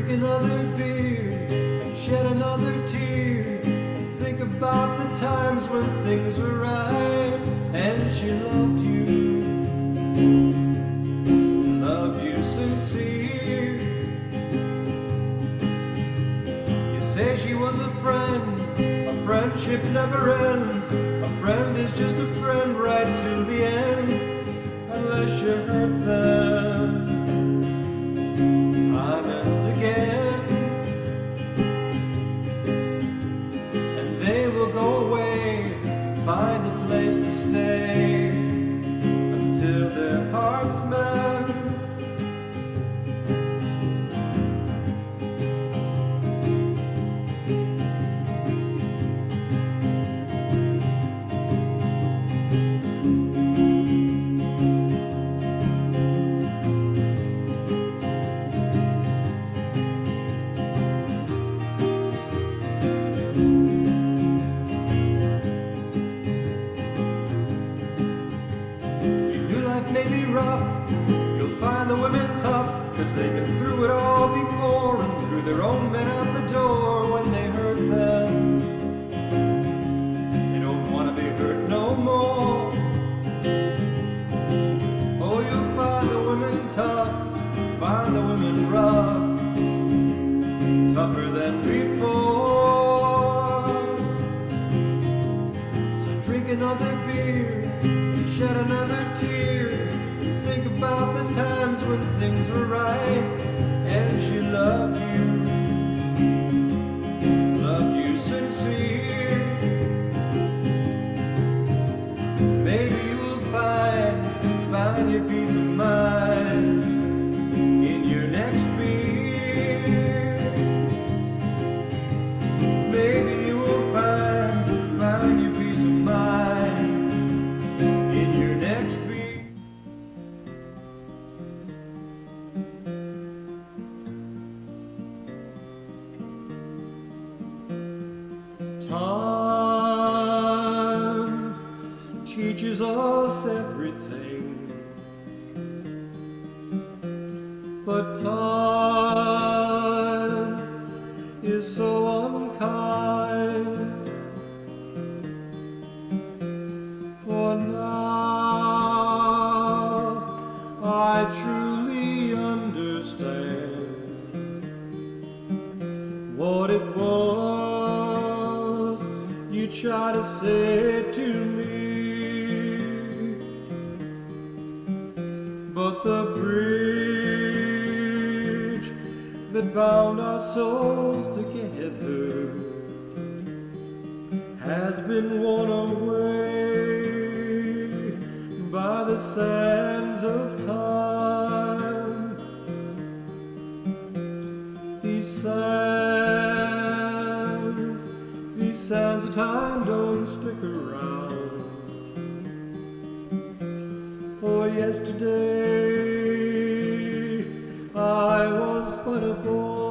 drink another beer and shed another tear. Think about the times when things were right and she loved you sincere. You say she was a friendship never ends. A friend is just a friend right to the end, unless you hurt them time and again. And they will go away, find a place to stay until their hearts mend. Maybe rough, you'll find the women tough, 'cause they've been through it all before and threw their own men out the door when they hurt them. They don't want to be hurt no more. Oh, you'll find the women tough, find the women rough, tougher than before. So drink another beer, shed another tear. Think about the times when things were right and she loved you sincere. Maybe you'll find your peace of mind in your next beer. Maybe you will find your peace of mind in your next beer. Time teaches us everything, but time is so unkind. For now I truly understand what it was you tried to say to me, but the bridge that bound our souls together has been worn away by the sands of time. These sands of time don't stick around. For yesterday I was but a boy.